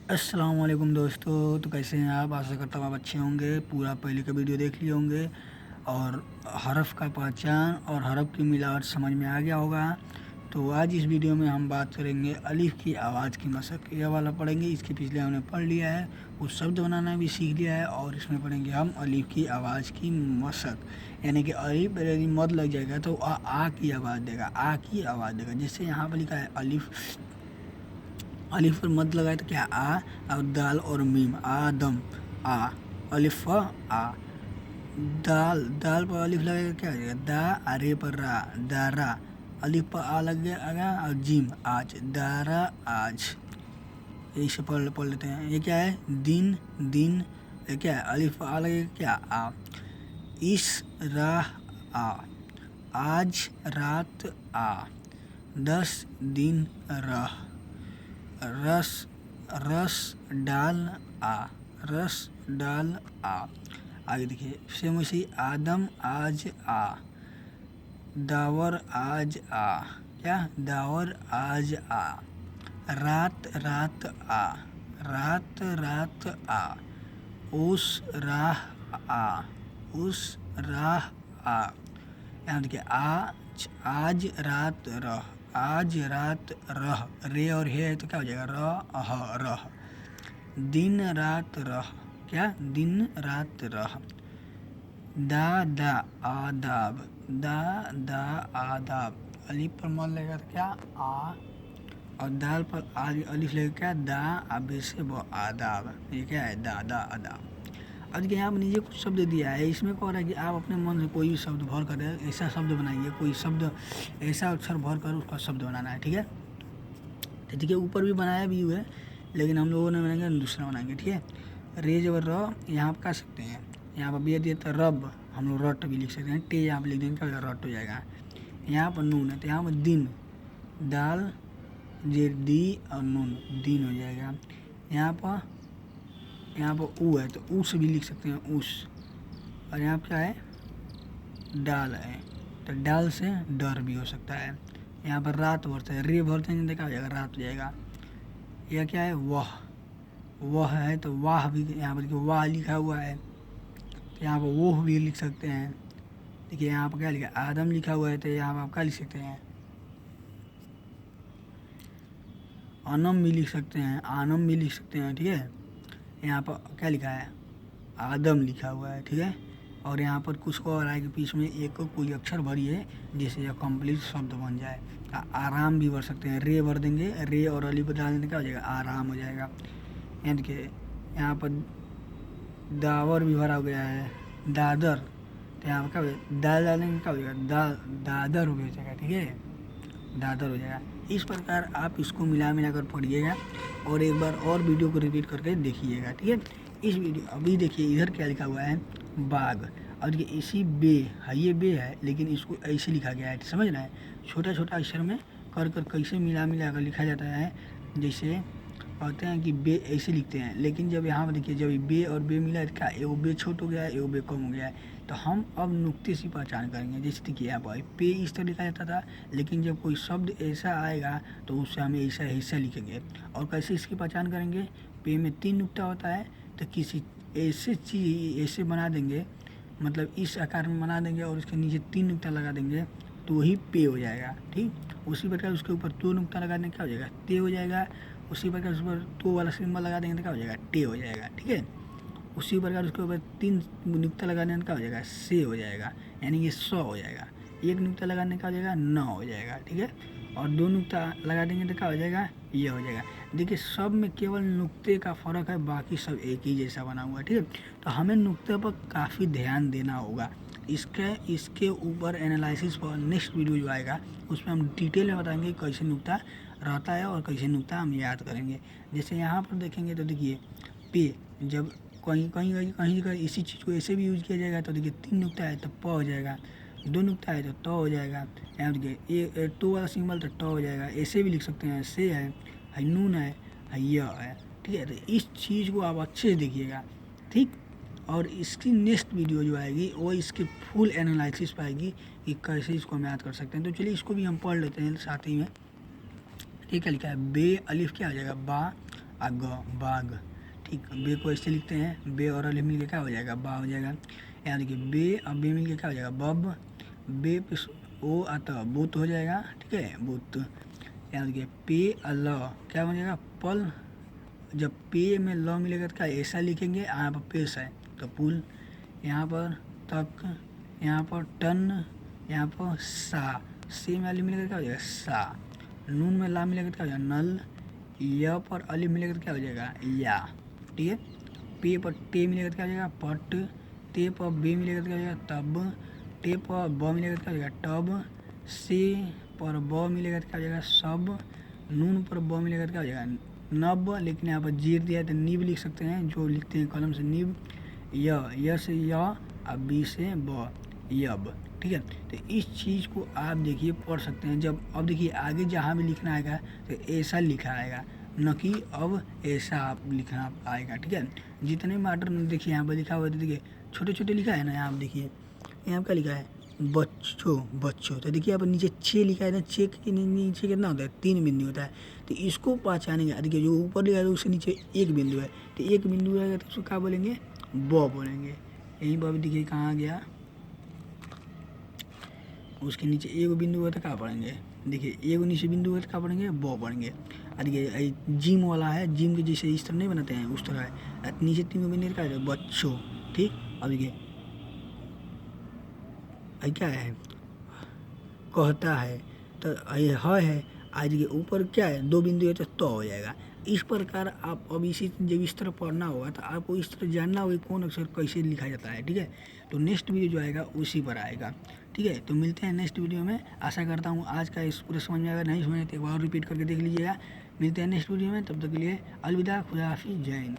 अस्सलाम वालेकुम दोस्तों। तो कैसे हैं आप? आशा करता हूँ आप अच्छे होंगे। पूरा पहले का वीडियो देख लिए होंगे और हरफ का पहचान और हरफ की मिलावट समझ में आ गया होगा। तो आज इस वीडियो में हम बात करेंगे अलिफ की आवाज़ की मशक। यह वाला पढ़ेंगे, इसके पिछले हमने पढ़ लिया है, कुछ शब्द बनाना भी सीख लिया है और इसमें पढ़ेंगे हम अलिफ की आवाज़ की मशक। यानी कि अलिफ यदि मद लग जाएगा तो आ की आवाज़ देगा, आ की आवाज़ देगा। जैसे यहाँ पर लिखा है अलिफ, अलिफ पर मद लगाए तो क्या आ, और दाल और मीम आदम आ, अलिफ आ, दाल दाल पर अलिफ लगेगा क्या हो जाएगा दा, अरे पर रा दारा, अलिफ पर आ लग गया आगा और जीम आज, दारा आज। यही से पढ़ लेते हैं। ये क्या है? दिन दिन। ये क्या है? अलिफ पर आ लगेगा क्या आ, इस राह आ, आज रात आ, 10 दिन रह, रस रस डाल आ, रस डाल आ। आगे देखिए सेम वैसे ही आदम आज आ, दावर आज आ, क्या दावर आज आ, रात रात आ, रात रात आ, उस राह आ, उस राह आ। यहाँ देखिए आज रात रह, आज रात रह, रे और हे है तो क्या हो जाएगा रह, दिन रात रह, क्या दिन रात रह, दा दा आदाब, दा दा आदाब। अलिफ पर मल लगेगा तो क्या आ, और दाल पर अलिफ लगेगा क्या दा, अब से वो आदाब। ये क्या है? दादा आदाब। अब देखिए यहाँ पर नीचे कुछ शब्द दिया है, इसमें कह रहा है कि आप अपने मन से कोई भी शब्द भर कर ऐसा शब्द बनाइए, कोई शब्द ऐसा अक्षर भर कर उसका शब्द बनाना है। ठीक है, तो देखिए ऊपर भी बनाया भी हुआ है, लेकिन हम लोगों ने बनाएंगे दूसरा बनाएंगे। ठीक है, रे जबर र यहाँ पर कह सकते हैं, यहाँ पर बी दिया तो रब, हम लोग रट भी लिख सकते हैं। टे यहाँ पर लिख देंगे क्या रट हो जाएगा। यहाँ पर नून है तो यहाँ पर दिन, दाल जे दी और नून दिन हो जाएगा। यहाँ पर ऊ है तो ऊस भी लिख सकते हैं, ऊस। और यहाँ पर क्या है? डाल है तो डाल से डर भी हो सकता है। यहाँ पर रात भरते हैं, रे भरते हैं देखा हो जाएगा रात हो जाएगा। यह क्या है? वह है तो वाह भी, यहाँ पर देखिए वाह लिखा हुआ है तो यहाँ पर वोह भी लिख सकते हैं। देखिए यहाँ पर क्या लिखा है? आदम लिखा हुआ है तो यहाँ पर आप क्या लिख सकते हैं? अनम भी लिख सकते हैं, आनम भी लिख सकते हैं। ठीक है, यहाँ पर क्या लिखा है? आदम लिखा हुआ है। ठीक है, और यहाँ पर कुछ को और आए कि बीच में एक कोई अक्षर भरिए जिससे यह कंप्लीट शब्द बन जाए। आराम भी भर सकते हैं, रे भर देंगे, रे और अली पर डाल देंगे क्या हो जाएगा? आराम हो जाएगा। यहाँ देखिए यहाँ पर दावर भी भरा गया है, दादर, तो यहाँ पर क्या हो जाएगा? दाल डालेंगे क्या हो जाएगा? दादर हो जाएगा। ठीक है, दादर हो जाएगा। इस प्रकार आप इसको मिला कर पढ़िएगा और एक बार और वीडियो को रिपीट करके देखिएगा। ठीक है, इस वीडियो अभी देखिए इधर क्या लिखा हुआ है? बाग। और देखिए इसी बे है, ये बे है लेकिन इसको ऐसे लिखा गया है, समझ रहे हैं? छोटा छोटा अक्षर में कर कैसे मिला कर लिखा जाता है। जैसे कहते हैं कि बे ऐसे लिखते हैं, लेकिन जब यहाँ पर देखिए जब बे और बे मिला तो क्या एगो बे छोट हो गया है, एगो बे कम हो गया है। तो हम अब नुक्ते से पहचान करेंगे। जैसे देखिए यहाँ पर पे इस तरह लिखा जाता था, लेकिन जब कोई शब्द ऐसा आएगा तो उससे हमें ऐसा ऐसा लिखेंगे। और कैसे इसकी पहचान करेंगे? पे में 3 नुक्ता होता है तो किसी ऐसे चीज़ ऐसे बना देंगे, मतलब इस आकार में बना देंगे और उसके नीचे 3 नुक्ता लगा देंगे तो वही पे हो जाएगा। ठीक, उसी प्रकार उसके ऊपर 2 नुक्ता लगा देंगे क्या हो जाएगा? ते हो जाएगा। उसी प्रकार उस पर 2 वाला सिंबल लगा देंगे तो क्या हो जाएगा? टे हो जाएगा। ठीक है, उसी प्रकार उसके ऊपर 3 नुक्ता लगाने का हो जाएगा? से हो जाएगा, यानी ये 100 हो जाएगा। 1 नुक्ता लगाने का हो जाएगा? 9 हो जाएगा। ठीक है, और 2 नुक्ता लगा देंगे तो क्या हो जाएगा? ये हो जाएगा। देखिए सब में केवल नुक्ते का फ़र्क है, बाकी सब एक ही जैसा बना हुआ है। ठीक है, तो हमें नुक्ते पर काफ़ी ध्यान देना होगा। इसके ऊपर एनालिसिस पर नेक्स्ट वीडियो जो आएगा उसमें हम डिटेल में बताएंगे कैसे नुक्ता रहता है और कैसे नुक्ता हम याद करेंगे। जैसे यहाँ पर देखेंगे तो देखिए पे, जब कहीं कहीं कहीं जगह इसी चीज़ को ऐसे भी यूज़ किया जाएगा तो देखिए 3 नुक्ता है तो प हो जाएगा, 2 नुक्ता है तो त हो जाएगा। यहाँ देखिए ये 2 वाला सिंबल तो ट हो जाएगा। ऐसे भी लिख सकते हैं, से है नून है य है। ठीक है, तो इस चीज़ को आप अच्छे से देखिएगा। ठीक, और इसकी नेक्स्ट वीडियो जो आएगी वो इसके फुल एनालिसिस पाएगी कि कैसे इसको हम याद कर सकते हैं। तो चलिए इसको भी हम पढ़ लेते हैं साथ ही में। ठीक है, लिखा है बे अलिफ क्या आ जाएगा? बा, आग बाघ। ठीक, बे को ऐसे लिखते हैं, बे और अलिफ मिल के क्या हो जाएगा, बा हो जाएगा। यहाँ देखिए बे और बे मिल के क्या हो जाएगा, बब। बे पे ओ आता बुत हो जाएगा। ठीक है, बुत। यहाँ देखिए पे अल क्या बन जाएगा, पल। जब पे में ल मिलेगा तो क्या ऐसा लिखेंगे, यहाँ पर पेश है तो पुल। यहाँ पर तक, यहाँ पर टन, यहाँ पर सा। से में अली मिलेगा क्या हो जाएगा, सा। नून में ला मिलेगा तो क्या हो जाएगा, नल। य पर अली मिलेगा तो क्या हो जाएगा, या। ठीक है, पे पर टे मिलेगा तो क्या हो जाएगा, पट। ते पर बे मिलेगा तो क्या हो जाएगा, तब। टे पर ब मिलेगा तो क्या हो जाएगा, टब। से पर ब मिलेगा तो क्या हो जाएगा, सब। नून पर ब मिलेगा तो क्या हो जाएगा, नब। लेकिन यहाँ पर जीर दिया है तो निब लिख सकते हैं, जो लिखते हैं कलम से निब। य से य और बी से ब, यब। ठीक है, तो इस चीज़ को आप देखिए पढ़ सकते हैं। जब अब देखिए आगे जहाँ भी लिखना आएगा तो ऐसा लिखा आएगा, न कि अब ऐसा आप लिखना आएगा। ठीक है, जितने मार्टर देखिए यहाँ पर लिखा हुआ है, देखिए छोटे छोटे लिखा है ना, यहाँ पर देखिए यहाँ क्या लिखा है, बच्चों बच्चों। तो देखिए यहाँ पर नीचे 6 लिखा है ना, 6 के नीचे कितना होता है, 3 बिंदु होता है। तो इसको पहचानेंगे, देखिए जो ऊपर लिखा है उसके नीचे 1 बिंदु है, तो 1 बिंदु रहेगा तो उसको क्या बोलेंगे, ब बोलेंगे। यहीं पर देखिए कहाँ आ गया, उसके नीचे 1 बिंदु है तो क्या पढ़ेंगे, देखिए 1 नीचे बिंदु है तो क्या पढ़ेंगे, ब पढ़ेंगे। और देखिए जिम वाला है, जिम के जैसे इस तरह नहीं बनाते हैं उस तरह है, नीचे 3 बिंदु का है, बच्चों। ठीक, अब देखिए क्या है, कहता है तो ये है। आज के ऊपर क्या है, 2 बिंदु है तो हो जाएगा। इस प्रकार आप अब इसी जब इस तरह पढ़ना होगा तो आपको इस तरह जानना होगा कौन अक्षर कैसे लिखा जाता है। ठीक है, तो नेक्स्ट वीडियो जो आएगा उसी पर आएगा। ठीक है, तो मिलते हैं नेक्स्ट वीडियो में। आशा करता हूँ आज का इस पूरे समझ में आएगा, नहीं समझ तो एक बार रिपीट करके देख लीजिएगा। मिलते हैं नेक्स्ट वीडियो में, तब तक के लिए अलविदा, खुदा हाफिज़, जय हिंद।